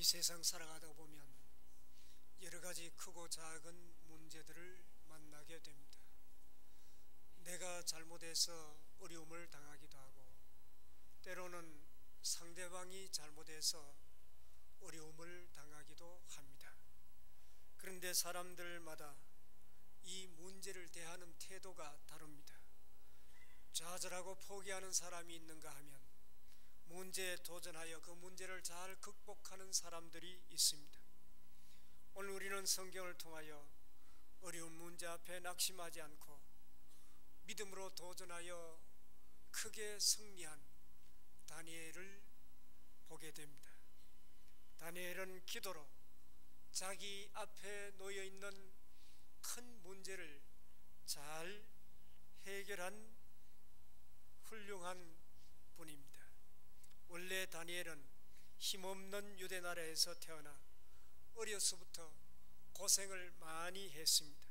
이 세상 살아가다 보면 여러 가지 크고 작은 문제들을 만나게 됩니다. 내가 잘못해서 어려움을 당하기도 하고, 때로는 상대방이 잘못해서 어려움을 당하기도 합니다. 그런데 사람들마다 이 문제를 대하는 태도가 다릅니다. 좌절하고 포기하는 사람이 있는가 하면 문제에 도전하여 그 문제를 잘 극복하는 사람들이 있습니다. 오늘 우리는 성경을 통하여 어려운 문제 앞에 낙심하지 않고 믿음으로 도전하여 크게 승리한 다니엘을 보게 됩니다. 다니엘은 기도로 자기 앞에 놓여있는 큰 문제를 잘 해결한 훌륭한 분입니다. 원래 다니엘은 힘없는 유대 나라에서 태어나 어려서부터 고생을 많이 했습니다.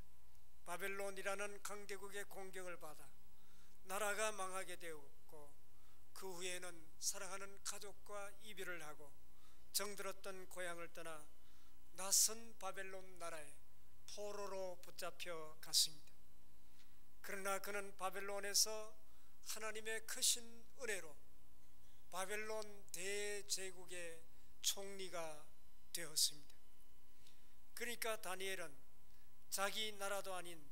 바벨론이라는 강대국의 공격을 받아 나라가 망하게 되었고, 그 후에는 사랑하는 가족과 이별을 하고 정들었던 고향을 떠나 낯선 바벨론 나라에 포로로 붙잡혀 갔습니다. 그러나 그는 바벨론에서 하나님의 크신 은혜로 바벨론 대제국의 총리가 되었습니다. 그러니까 다니엘은 자기 나라도 아닌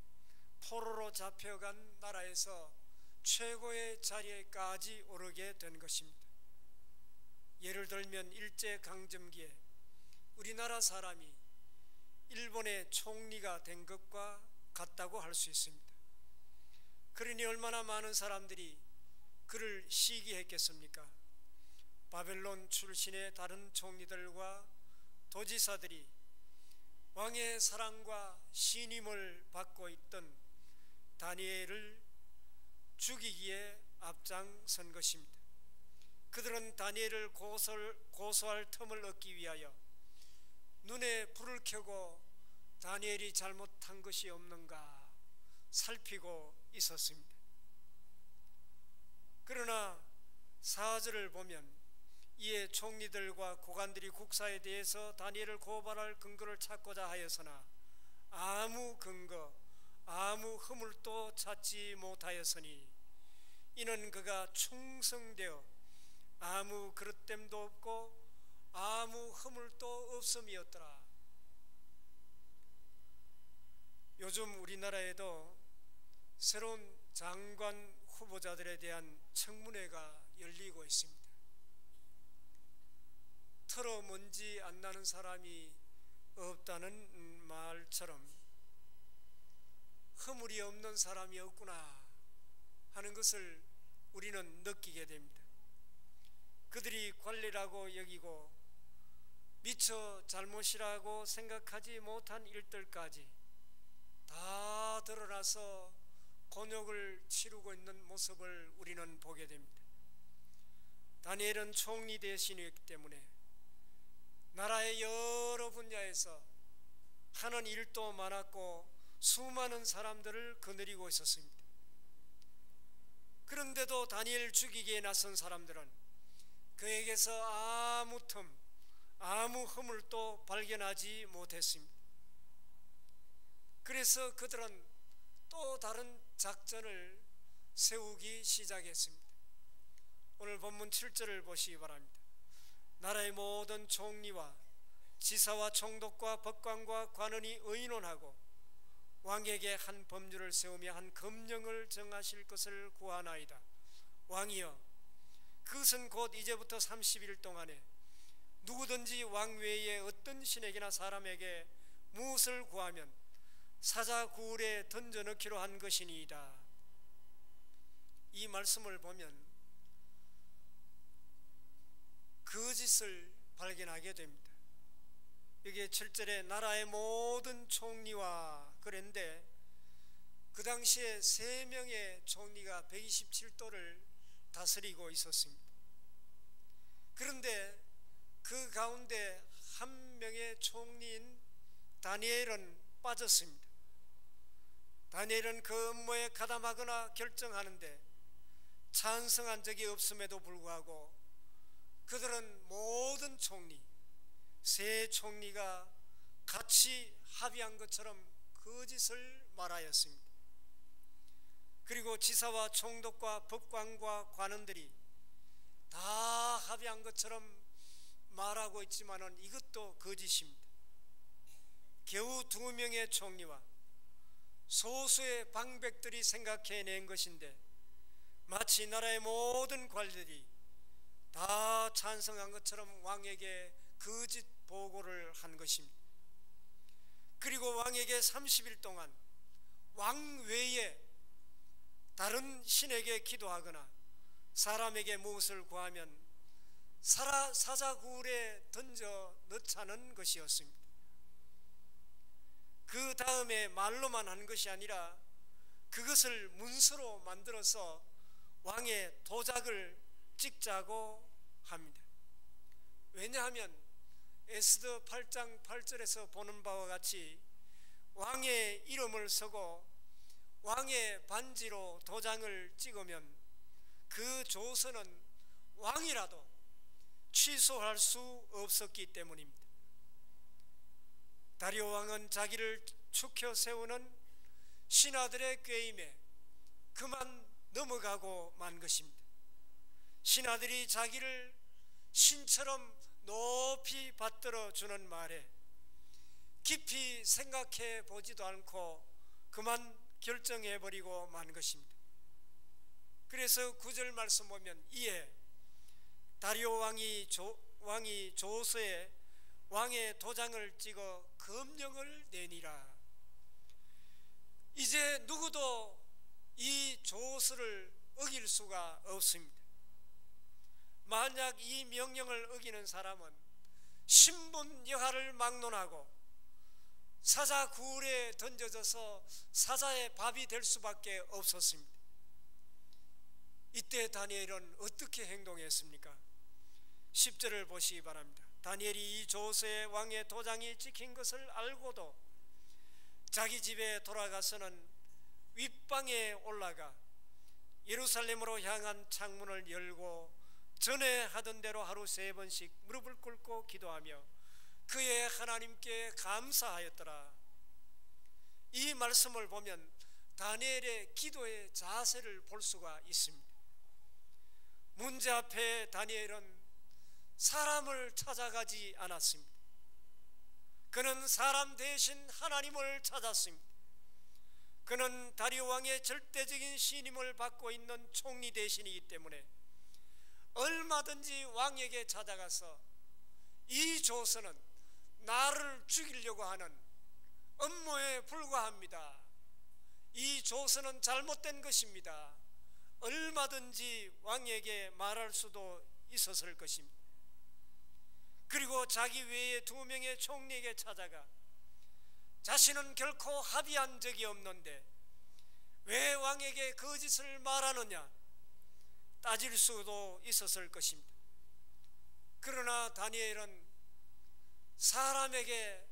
포로로 잡혀간 나라에서 최고의 자리에까지 오르게 된 것입니다. 예를 들면 일제강점기에 우리나라 사람이 일본의 총리가 된 것과 같다고 할 수 있습니다. 그러니 얼마나 많은 사람들이 그를 시기했겠습니까? 바벨론 출신의 다른 총리들과 도지사들이 왕의 사랑과 신임을 받고 있던 다니엘을 죽이기에 앞장선 것입니다. 그들은 다니엘을 고소할 틈을 얻기 위하여 눈에 불을 켜고 다니엘이 잘못한 것이 없는가 살피고 있었습니다. 그러나 사절을 보면 이에 총리들과 고관들이 국사에 대해서 다니엘을 고발할 근거를 찾고자 하였으나 아무 근거, 아무 허물도 찾지 못하였으니 이는 그가 충성되어 아무 그릇됨도 없고 아무 허물도 없음이었더라. 요즘 우리나라에도 새로운 장관 후보자들에 대한 청문회가 열리고 있습니다. 털어 먼지 안 나는 사람이 없다는 말처럼 허물이 없는 사람이 없구나 하는 것을 우리는 느끼게 됩니다. 그들이 관리라고 여기고 미처 잘못이라고 생각하지 못한 일들까지 다 드러나서 곤욕을 치르고 있는 모습을 우리는 보게 됩니다. 다니엘은 총리 대신이었기 때문에 나라의 여러 분야에서 하는 일도 많았고 수많은 사람들을 거느리고 있었습니다. 그런데도 다니엘 죽이기에 나선 사람들은 그에게서 아무 틈, 아무 허물도 발견하지 못했습니다. 그래서 그들은 또 다른 작전을 세우기 시작했습니다. 오늘 본문 7절을 보시기 바랍니다. 나라의 모든 총리와 지사와 총독과 법관과 관원이 의논하고 왕에게 한 법률을 세우며 한 금령을 정하실 것을 구하나이다. 왕이여, 그것은 곧 이제부터 30일 동안에 누구든지 왕 외에 어떤 신에게나 사람에게 무엇을 구하면 사자굴에 던져넣기로 한 것이니이다. 이 말씀을 보면 거짓을 발견하게 됩니다. 여기에 7절에 나라의 모든 총리와 그랬는데 그 당시에 3명의 총리가 127도를 다스리고 있었습니다. 그런데 그 가운데 한 명의 총리인 다니엘은 빠졌습니다. 다니엘은 그 업무에 가담하거나 결정하는데 찬성한 적이 없음에도 불구하고 그들은 모든 총리, 세 총리가 같이 합의한 것처럼 거짓을 말하였습니다. 그리고 지사와 총독과 법관과 관원들이 다 합의한 것처럼 말하고 있지만은 이것도 거짓입니다. 겨우 2명의 총리와 소수의 방백들이 생각해낸 것인데 마치 나라의 모든 관리들이 다 찬성한 것처럼 왕에게 거짓 보고를 한 것입니다. 그리고 왕에게 30일 동안 왕 외에 다른 신에게 기도하거나 사람에게 무엇을 구하면 사자굴에 던져 넣자는 것이었습니다. 그 다음에 말로만 한 것이 아니라 그것을 문서로 만들어서 왕의 도장을 찍자고 합니다. 왜냐하면 에스더 8장 8절에서 보는 바와 같이 왕의 이름을 쓰고 왕의 반지로 도장을 찍으면 그 조서는 왕이라도 취소할 수 없었기 때문입니다. 다리오 왕은 자기를 축혀 세우는 신하들의 꾀임에 그만 넘어가고 만 것입니다. 신하들이 자기를 신처럼 높이 받들어 주는 말에 깊이 생각해 보지도 않고 그만 결정해 버리고 만 것입니다. 그래서 9절 말씀 보면 이에 다리오 왕이 조서에 왕의 도장을 찍어 검령을 내니라. 이제 누구도 이 조서를 어길 수가 없습니다. 만약 이 명령을 어기는 사람은 신분 여하를 막론하고 사자굴에 던져져서 사자의 밥이 될 수밖에 없었습니다. 이때 다니엘은 어떻게 행동했습니까? 10절을 보시기 바랍니다. 다니엘이 이 조서에 왕의 도장이 찍힌 것을 알고도 자기 집에 돌아가서는 윗방에 올라가 예루살렘으로 향한 창문을 열고 전에 하던 대로 하루 3번씩 무릎을 꿇고 기도하며 그의 하나님께 감사하였더라. 이 말씀을 보면 다니엘의 기도의 자세를 볼 수가 있습니다. 문제 앞에 다니엘은 사람을 찾아가지 않았습니다. 그는 사람 대신 하나님을 찾았습니다. 그는 다리오 왕의 절대적인 신임을 받고 있는 총리 대신이기 때문에 얼마든지 왕에게 찾아가서 이 조서는 나를 죽이려고 하는 음모에 불과합니다. 이 조서는 잘못된 것입니다. 얼마든지 왕에게 말할 수도 있었을 것입니다. 그리고 자기 외에 2명의 총리에게 찾아가 자신은 결코 합의한 적이 없는데 왜 왕에게 거짓을 말하느냐 따질 수도 있었을 것입니다. 그러나 다니엘은 사람에게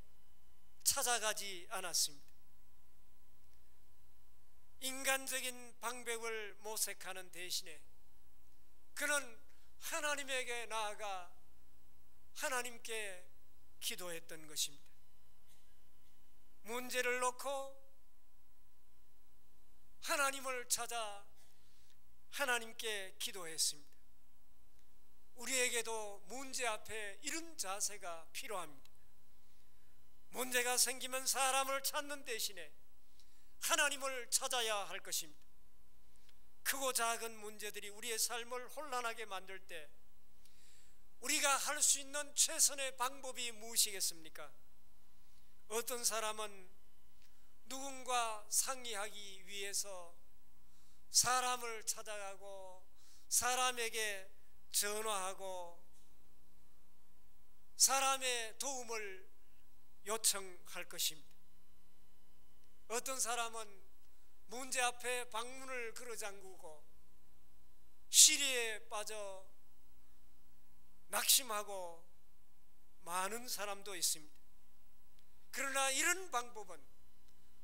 찾아가지 않았습니다. 인간적인 방법을 모색하는 대신에 그는 하나님에게 나아가 하나님께 기도했던 것입니다. 문제를 놓고 하나님을 찾아 하나님께 기도했습니다. 우리에게도 문제 앞에 이런 자세가 필요합니다. 문제가 생기면 사람을 찾는 대신에 하나님을 찾아야 할 것입니다. 크고 작은 문제들이 우리의 삶을 혼란하게 만들 때 우리가 할 수 있는 최선의 방법이 무엇이겠습니까? 어떤 사람은 누군가 상의하기 위해서 사람을 찾아가고 사람에게 전화하고 사람의 도움을 요청할 것입니다. 어떤 사람은 문제 앞에 방문을 걸어 잠그고 시리에 빠져 낙심하고 많은 사람도 있습니다. 그러나 이런 방법은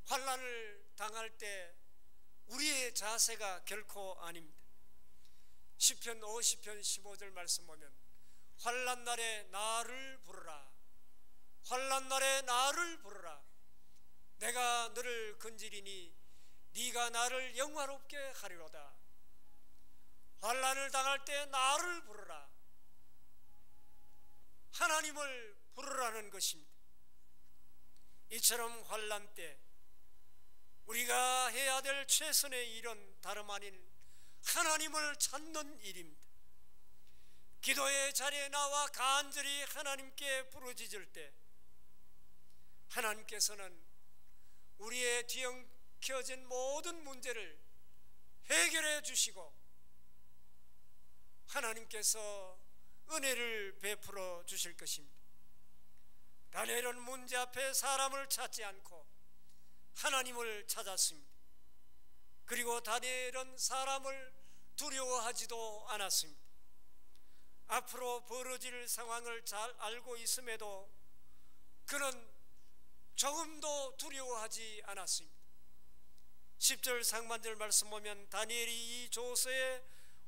환난을 당할 때 우리의 자세가 결코 아닙니다. 시편 50편 15절 말씀 보면 환난 날에 나를 부르라 환난 날에 나를 부르라. 내가 너를 건지리니 네가 나를 영화롭게 하리로다. 환난을 당할 때 나를 부르라. 하나님을 부르라는 것입니다. 이처럼 환난 때 우리가 해야 될 최선의 일은 다름 아닌 하나님을 찾는 일입니다. 기도의 자리에 나와 간절히 하나님께 부르짖을 때 하나님께서는 우리의 뒤엉켜진 모든 문제를 해결해 주시고 하나님께서 은혜를 베풀어 주실 것입니다. 다니엘은 문제 앞에 사람을 찾지 않고 하나님을 찾았습니다. 그리고 다니엘은 사람을 두려워하지도 않았습니다. 앞으로 벌어질 상황을 잘 알고 있음에도 그는 조금도 두려워하지 않았습니다. 10절 상반절 말씀 보면 다니엘이 이 조서에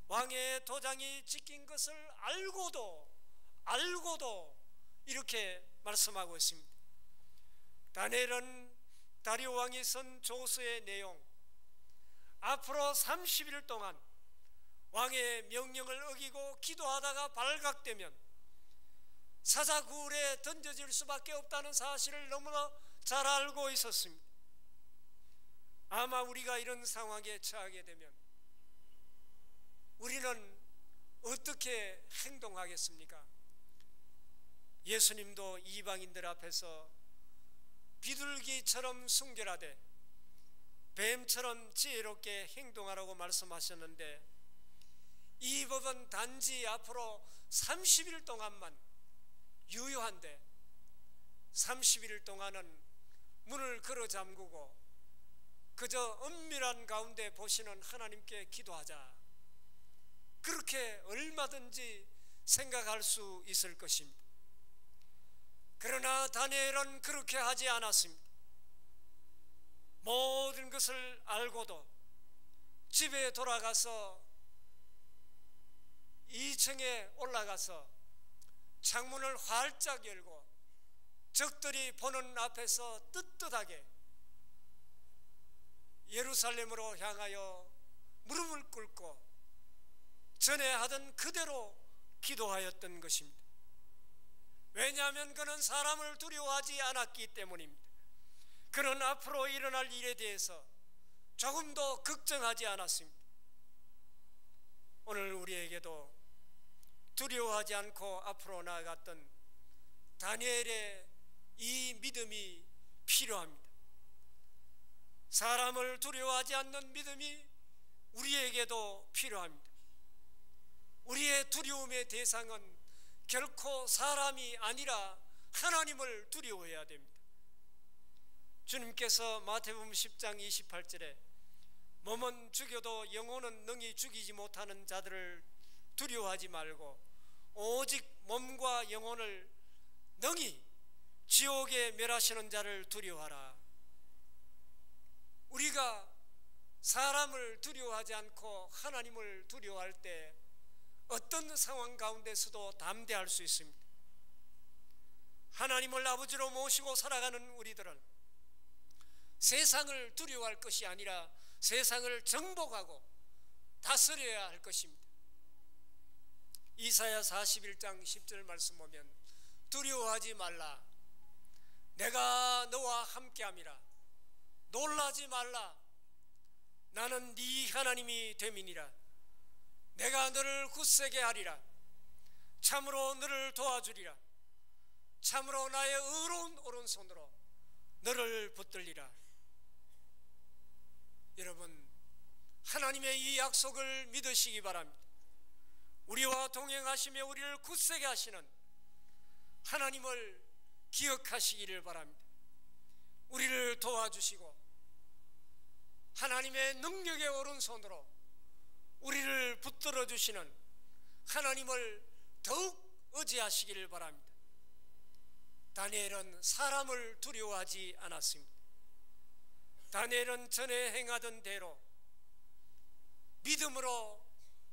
왕의 도장이 찍힌 것을 알고도 이렇게 말씀하고 있습니다. 다니엘은 다리오 왕이 쓴 조서의 내용, 앞으로 30일 동안 왕의 명령을 어기고 기도하다가 발각되면 사자굴에 던져질 수밖에 없다는 사실을 너무나 잘 알고 있었습니다. 아마 우리가 이런 상황에 처하게 되면 우리는 어떻게 행동하겠습니까? 예수님도 이방인들 앞에서 비둘기처럼 순결하되 뱀처럼 지혜롭게 행동하라고 말씀하셨는데 이 법은 단지 앞으로 30일 동안만 유효한데 30일 동안은 문을 걸어 잠그고 그저 은밀한 가운데 보시는 하나님께 기도하자, 그렇게 얼마든지 생각할 수 있을 것입니다. 그러나 다니엘은 그렇게 하지 않았습니다. 모든 것을 알고도 집에 돌아가서 2층에 올라가서 창문을 활짝 열고 적들이 보는 앞에서 떳떳하게 예루살렘으로 향하여 무릎을 꿇고 전에 하던 그대로 기도하였던 것입니다. 왜냐하면 그는 사람을 두려워하지 않았기 때문입니다. 그는 앞으로 일어날 일에 대해서 조금도 걱정하지 않았습니다. 오늘 우리에게도 두려워하지 않고 앞으로 나아갔던 다니엘의 이 믿음이 필요합니다. 사람을 두려워하지 않는 믿음이 우리에게도 필요합니다. 우리의 두려움의 대상은 결코 사람이 아니라 하나님을 두려워해야 됩니다. 주님께서 마태복음 10장 28절에 몸은 죽여도 영혼은 능히 죽이지 못하는 자들을 두려워하지 말고 오직 몸과 영혼을 능히 지옥에 멸하시는 자를 두려워하라. 우리가 사람을 두려워하지 않고 하나님을 두려워할 때 어떤 상황 가운데서도 담대할 수 있습니다. 하나님을 아버지로 모시고 살아가는 우리들은 세상을 두려워할 것이 아니라 세상을 정복하고 다스려야 할 것입니다. 이사야 41장 10절 말씀 보면 두려워하지 말라, 내가 너와 함께함이라. 놀라지 말라, 나는 네 하나님이 됨이니라. 내가 너를 굳세게 하리라. 참으로 너를 도와주리라. 참으로 나의 의로운 오른손으로 너를 붙들리라. 여러분, 하나님의 이 약속을 믿으시기 바랍니다. 우리와 동행하시며 우리를 굳세게 하시는 하나님을 기억하시기를 바랍니다. 우리를 도와주시고 하나님의 능력의 오른손으로 우리를 붙들어 주시는 하나님을 더욱 의지하시기를 바랍니다. 다니엘은 사람을 두려워하지 않았습니다. 다니엘은 전에 행하던 대로 믿음으로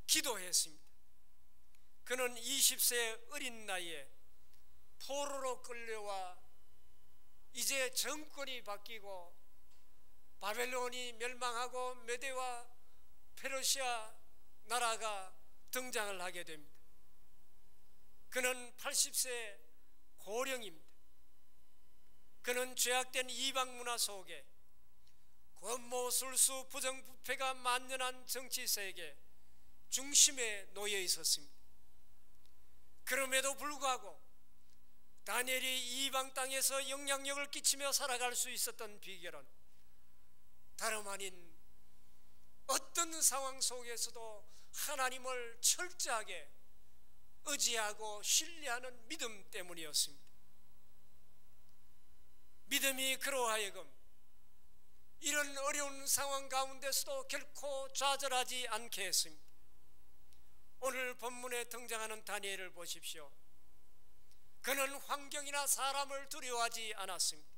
기도했습니다. 그는 20세 어린 나이에 포로로 끌려와 이제 정권이 바뀌고 바벨론이 멸망하고 메대와 페르시아 나라가 등장을 하게 됩니다. 그는 80세 고령입니다. 그는 죄악된 이방 문화 속에 권모술수 부정부패가 만연한 정치 세계 중심에 놓여 있었습니다. 그럼에도 불구하고 다니엘이 이방 땅에서 영향력을 끼치며 살아갈 수 있었던 비결은 다름 아닌 어떤 상황 속에서도 하나님을 철저하게 의지하고 신뢰하는 믿음 때문이었습니다. 믿음이 그로 하여금 이런 어려운 상황 가운데서도 결코 좌절하지 않게 했습니다. 오늘 본문에 등장하는 다니엘을 보십시오. 그는 환경이나 사람을 두려워하지 않았습니다.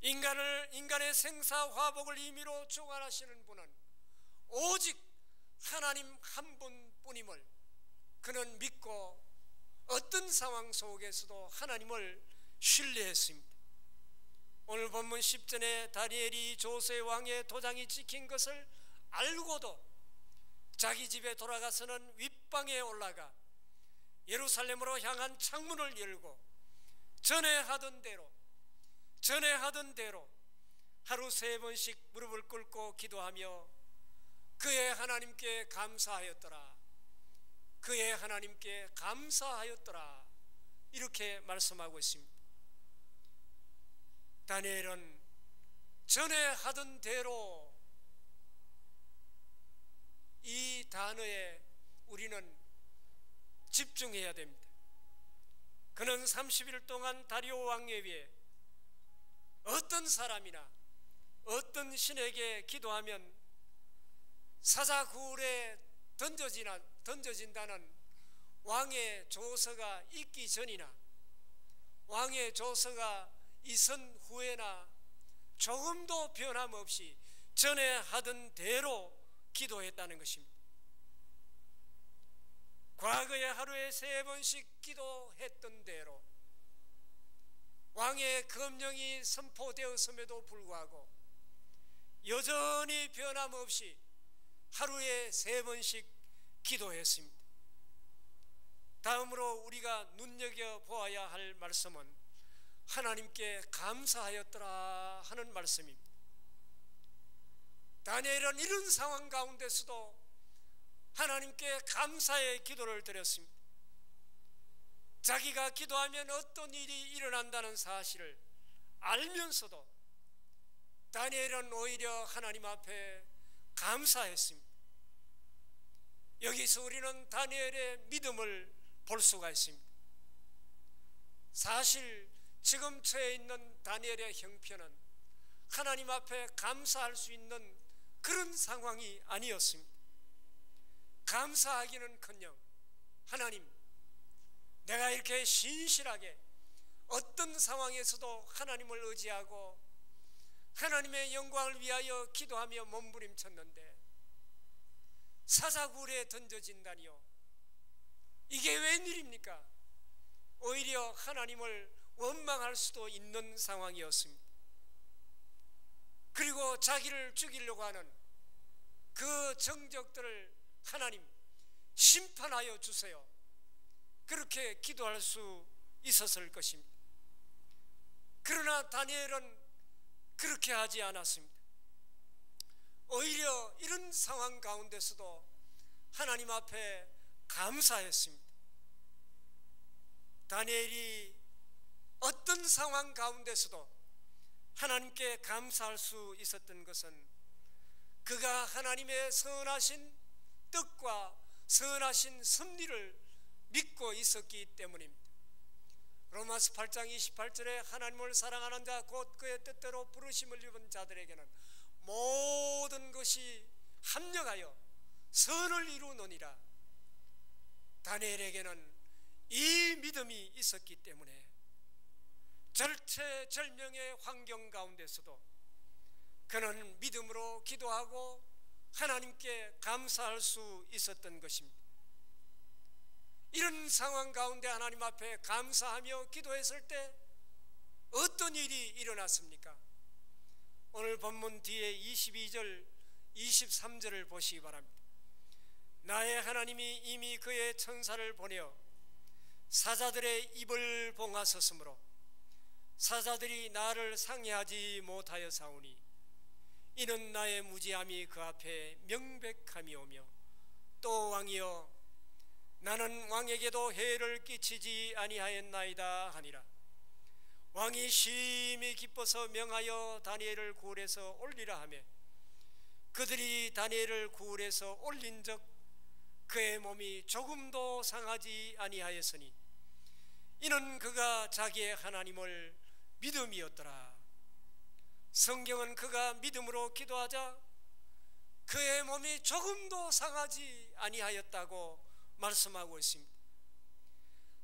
인간의 생사화복을 임의로 주관하시는 분은 오직 하나님 한 분뿐임을 그는 믿고 어떤 상황 속에서도 하나님을 신뢰했습니다. 오늘 본문 10절에 다니엘이 조세 왕의 도장이 찍힌 것을 알고도 자기 집에 돌아가서는 윗방에 올라가 예루살렘으로 향한 창문을 열고 전에 하던 대로 하루 3번씩 무릎을 꿇고 기도하며 그의 하나님께 감사하였더라. 그의 하나님께 감사하였더라. 이렇게 말씀하고 있습니다. 다니엘은 전에 하던 대로, 이 단어에 우리는 집중해야 됩니다. 그는 30일 동안 다리오 왕에 위해 어떤 사람이나 어떤 신에게 기도하면 사자굴에 던져진다는 왕의 조서가 있기 전이나 왕의 조서가 있은 후에나 조금도 변함없이 전에 하던 대로 기도했다는 것입니다. 과거에 하루에 3번씩 기도했던 대로 왕의 검령이 선포되었음에도 불구하고 여전히 변함없이 하루에 3번씩 기도했습니다. 다음으로 우리가 눈여겨보아야 할 말씀은 하나님께 감사하였더라 하는 말씀입니다. 다니엘은 이런 상황 가운데서도 하나님께 감사의 기도를 드렸습니다. 자기가 기도하면 어떤 일이 일어난다는 사실을 알면서도 다니엘은 오히려 하나님 앞에 감사했습니다. 여기서 우리는 다니엘의 믿음을 볼 수가 있습니다. 사실 지금 처해 있는 다니엘의 형편은 하나님 앞에 감사할 수 있는 그런 상황이 아니었습니다. 감사하기는커녕 하나님, 내가 이렇게 신실하게 어떤 상황에서도 하나님을 의지하고 하나님의 영광을 위하여 기도하며 몸부림쳤는데 사자굴에 던져진다니요, 이게 웬일입니까? 오히려 하나님을 원망할 수도 있는 상황이었습니다. 그리고 자기를 죽이려고 하는 그 정적들을 하나님 심판하여 주세요, 그렇게 기도할 수 있었을 것입니다. 그러나 다니엘은 그렇게 하지 않았습니다. 오히려 이런 상황 가운데서도 하나님 앞에 감사했습니다. 다니엘이 어떤 상황 가운데서도 하나님께 감사할 수 있었던 것은 그가 하나님의 선하신 뜻과 선하신 섭리를 믿고 있었기 때문입니다. 로마서 8장 28절에 하나님을 사랑하는 자 곧 그의 뜻대로 부르심을 입은 자들에게는 모든 것이 합력하여 선을 이루노니라. 다니엘에게는 이 믿음이 있었기 때문에 절체절명의 환경 가운데서도 그는 믿음으로 기도하고 하나님께 감사할 수 있었던 것입니다. 이런 상황 가운데 하나님 앞에 감사하며 기도했을 때 어떤 일이 일어났습니까? 오늘 본문 뒤에 22절 23절을 보시기 바랍니다. 나의 하나님이 이미 그의 천사를 보내어 사자들의 입을 봉하셨으므로 사자들이 나를 상해하지 못하여 사오니 이는 나의 무지함이 그 앞에 명백함이오며 또 왕이여 나는 왕에게도 해를 끼치지 아니하였나이다 하니라. 왕이 심히 기뻐서 명하여 다니엘을 굴에서 올리라 하며 그들이 다니엘을 굴에서 올린즉 그의 몸이 조금도 상하지 아니하였으니 이는 그가 자기의 하나님을 믿음이었더라. 성경은 그가 믿음으로 기도하자 그의 몸이 조금도 상하지 아니하였다고 말씀하고 있습니다.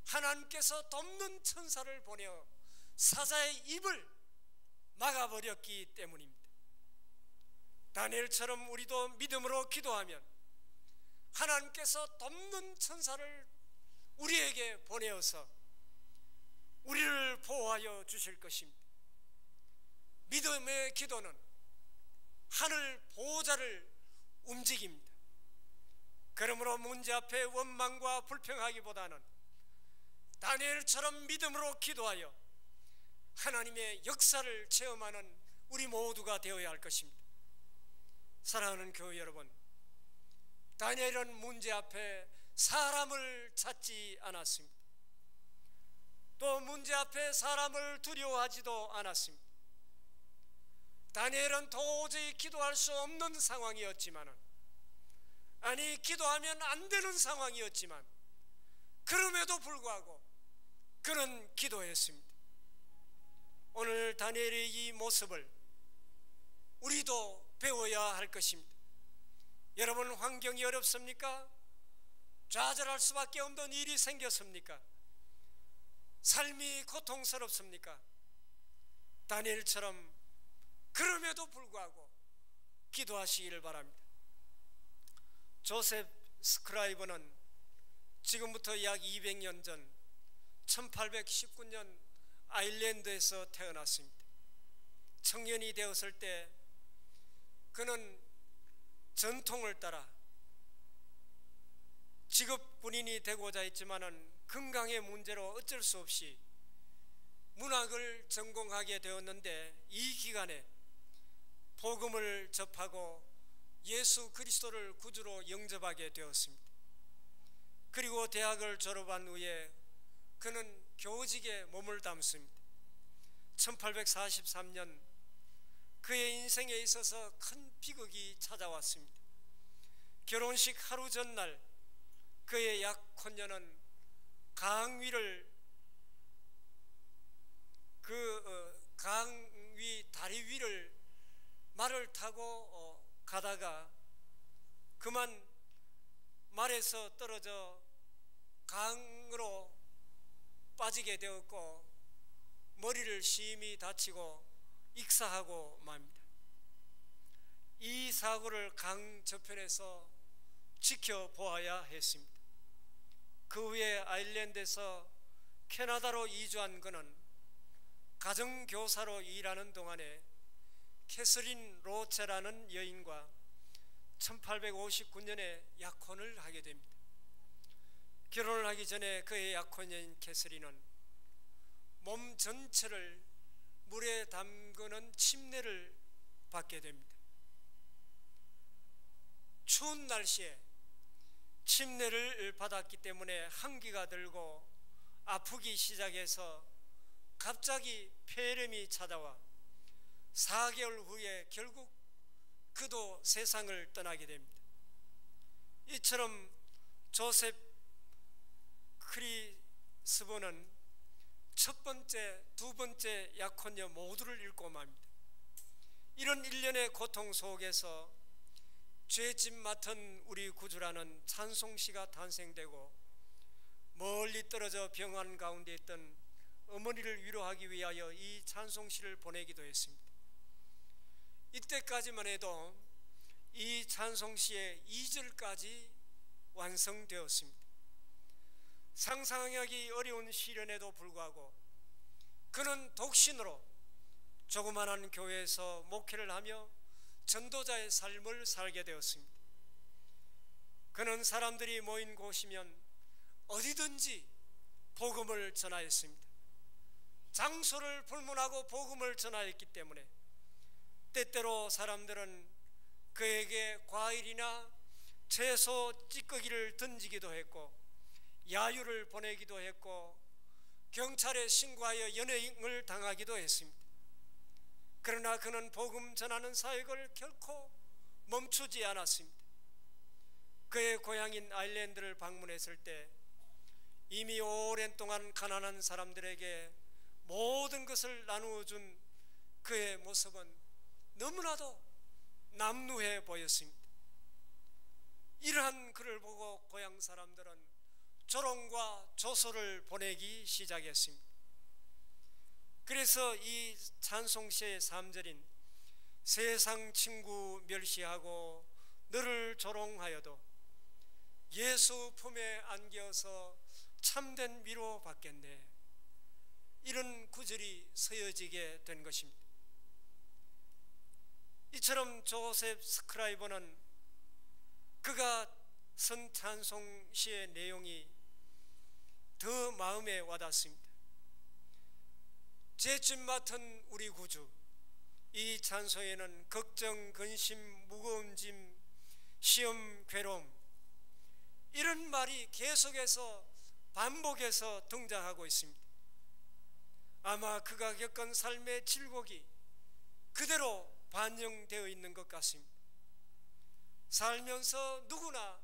하나님께서 돕는 천사를 보내어 사자의 입을 막아버렸기 때문입니다. 다니엘처럼 우리도 믿음으로 기도하면 하나님께서 돕는 천사를 우리에게 보내어서 우리를 보호하여 주실 것입니다. 믿음의 기도는 하늘 보호자를 움직입니다. 그러므로 문제 앞에 원망과 불평하기보다는 다니엘처럼 믿음으로 기도하여 하나님의 역사를 체험하는 우리 모두가 되어야 할 것입니다. 사랑하는 교회 여러분, 다니엘은 문제 앞에 사람을 찾지 않았습니다. 또 문제 앞에 사람을 두려워하지도 않았습니다. 다니엘은 도저히 기도할 수 없는 상황이었지만, 아니 기도하면 안 되는 상황이었지만 그럼에도 불구하고 그는 기도했습니다. 오늘 다니엘의 이 모습을 우리도 배워야 할 것입니다. 여러분, 환경이 어렵습니까? 좌절할 수밖에 없는 일이 생겼습니까? 삶이 고통스럽습니까? 다니엘처럼 그럼에도 불구하고 기도하시기를 바랍니다. 조셉 스크라이버는 지금부터 약 200년 전 1819년 아일랜드에서 태어났습니다. 청년이 되었을 때 그는 전통을 따라 직업 군인이 되고자 했지만은 건강의 문제로 어쩔 수 없이 문학을 전공하게 되었는데, 이 기간에 복음을 접하고 예수 그리스도를 구주로 영접하게 되었습니다. 그리고 대학을 졸업한 후에 그는 교직에 몸을 담습니다. 1843년 그의 인생에 있어서 큰 비극이 찾아왔습니다. 결혼식 하루 전날 그의 약혼녀는 강위를 강위 다리 위를 말을 타고 가다가 그만 말에서 떨어져 강으로 빠지게 되었고 머리를 심히 다치고 익사하고 맙니다. 이 사고를 강 저편에서 지켜보아야 했습니다. 그 후에 아일랜드에서 캐나다로 이주한 그는 가정교사로 일하는 동안에 캐서린 로체라는 여인과 1859년에 약혼을 하게 됩니다. 결혼을 하기 전에 그의 약혼녀인 캐서린은 몸 전체를 물에 담그는 침례를 받게 됩니다. 추운 날씨에 침례를 받았기 때문에 한기가 들고 아프기 시작해서 갑자기 폐렴이 찾아와 4개월 후에 결국 그도 세상을 떠나게 됩니다. 이처럼 조셉 크리스보는 첫 번째, 두 번째 약혼녀 모두를 잃고 맙니다. 이런 일련의 고통 속에서 죄짐 맡은 우리 구주라는 찬송시가 탄생되고, 멀리 떨어져 병환 가운데 있던 어머니를 위로하기 위하여 이 찬송시를 보내기도 했습니다. 이때까지만 해도 이 찬송시의 2절까지 완성되었습니다. 상상하기 어려운 시련에도 불구하고 그는 독신으로 조그마한 교회에서 목회를 하며 전도자의 삶을 살게 되었습니다. 그는 사람들이 모인 곳이면 어디든지 복음을 전하였습니다. 장소를 불문하고 복음을 전하였기 때문에 때때로 사람들은 그에게 과일이나 채소 찌꺼기를 던지기도 했고 야유를 보내기도 했고 경찰에 신고하여 연행을 당하기도 했습니다. 그러나 그는 복음 전하는 사역을 결코 멈추지 않았습니다. 그의 고향인 아일랜드를 방문했을 때 이미 오랜 동안 가난한 사람들에게 모든 것을 나누어준 그의 모습은 너무나도 남루해 보였습니다. 이러한 그를 보고 고향 사람들은 조롱과 조소를 보내기 시작했습니다. 그래서 이 찬송시의 3절인 세상 친구 멸시하고 너를 조롱하여도 예수 품에 안겨서 참된 위로 받겠네, 이런 구절이 서여지게 된 것입니다. 이처럼 조셉 스크라이버는 그가 쓴 찬송시의 내용이 더 마음에 와닿습니다. 죄짐 맡은 우리 구주, 이 찬송에는 걱정, 근심, 무거운 짐, 시험, 괴로움, 이런 말이 계속해서 반복해서 등장하고 있습니다. 아마 그가 겪은 삶의 질곡이 그대로 반영되어 있는 것 같습니다. 살면서 누구나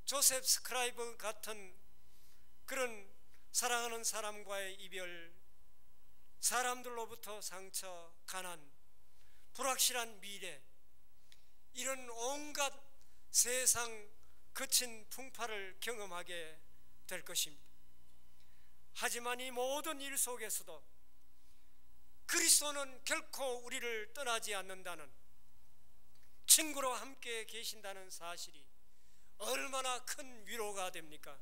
조셉 스크라이버 같은 그런 사랑하는 사람과의 이별, 사람들로부터 상처, 가난, 불확실한 미래, 이런 온갖 세상 거친 풍파를 경험하게 될 것입니다. 하지만 이 모든 일 속에서도 그리스도는 결코 우리를 떠나지 않는다는, 친구로 함께 계신다는 사실이 얼마나 큰 위로가 됩니까?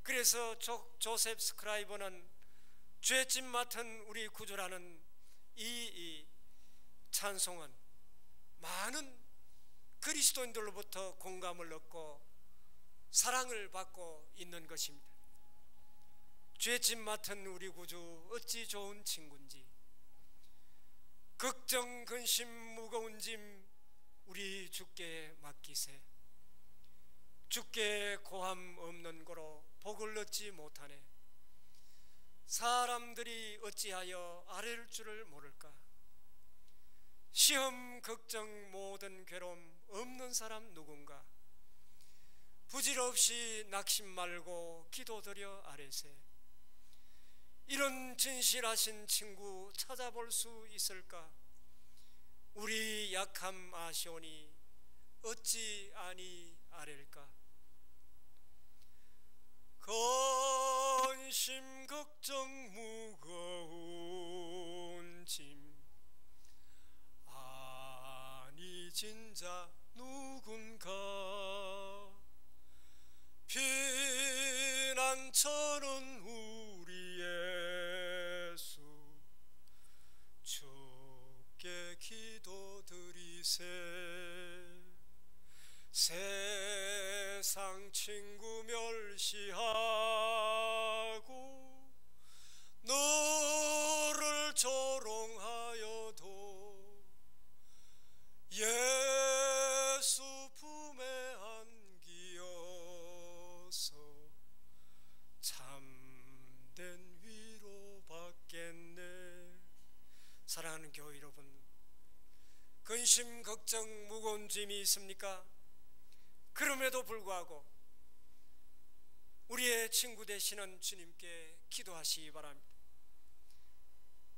그래서 조셉 스크라이버는 죄짐 맡은 우리 구주라는 이 찬송은 많은 그리스도인들로부터 공감을 얻고 사랑을 받고 있는 것입니다. 죄짐 맡은 우리 구주 어찌 좋은 친구인지, 걱정, 근심, 무거운 짐 우리 주께 맡기세. 주께 고함 없는 고로 복을 얻지 못하네. 사람들이 어찌하여 아랠 줄을 모를까. 시험, 걱정, 모든 괴로움 없는 사람 누군가. 부질없이 낙심 말고 기도드려 아뢰세. 이런 진실하신 친구 찾아볼 수 있을까? 우리 약함 아시오니 어찌 아니 아랠까? 근심 걱정 무거운 짐 아니 진자 누군가. 피난처는 우리 예수 주께 기도드리세. 세상 친구 멸시하고 너를 조롱하여도 예수 품에 안기어서 참된 위로 받겠네. 사랑하는 교회 여러분, 근심, 걱정, 무거운 짐이 있습니까? 그럼에도 불구하고 우리의 친구 되시는 주님께 기도하시기 바랍니다.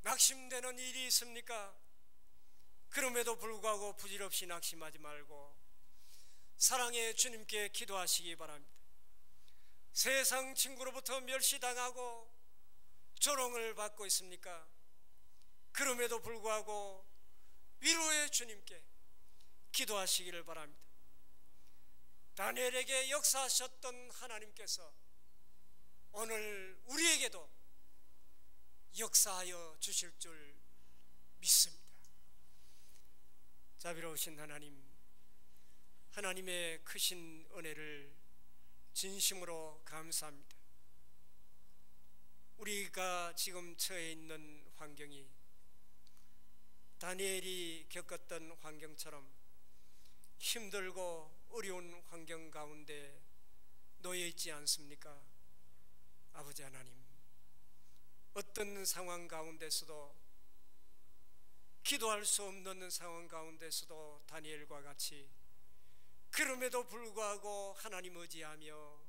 낙심되는 일이 있습니까? 그럼에도 불구하고 부질없이 낙심하지 말고 사랑의 주님께 기도하시기 바랍니다. 세상 친구로부터 멸시당하고 조롱을 받고 있습니까? 그럼에도 불구하고 위로의 주님께 기도하시기를 바랍니다. 다니엘에게 역사하셨던 하나님께서 오늘 우리에게도 역사하여 주실 줄 믿습니다. 자비로우신 하나님, 하나님의 크신 은혜를 진심으로 감사합니다. 우리가 지금 처해 있는 환경이 다니엘이 겪었던 환경처럼 힘들고 어려운 환경 가운데 놓여 있지 않습니까? 아버지 하나님, 어떤 상황 가운데서도, 기도할 수 없는 상황 가운데서도 다니엘과 같이 그럼에도 불구하고 하나님 의지하며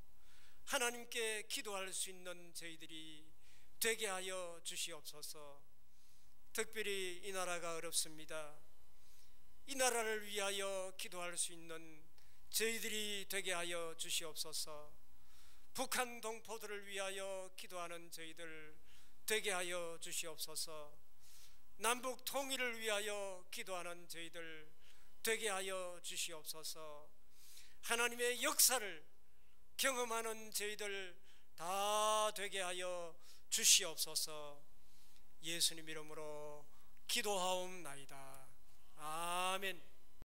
하나님께 기도할 수 있는 저희들이 되게 하여 주시옵소서. 특별히 이 나라가 어렵습니다. 이 나라를 위하여 기도할 수 있는 저희들이 되게 하여 주시옵소서. 북한 동포들을 위하여 기도하는 저희들 되게 하여 주시옵소서. 남북 통일을 위하여 기도하는 저희들 되게 하여 주시옵소서. 하나님의 역사를 경험하는 저희들 다 되게 하여 주시옵소서. 예수님 이름으로 기도하옵나이다. 아멘.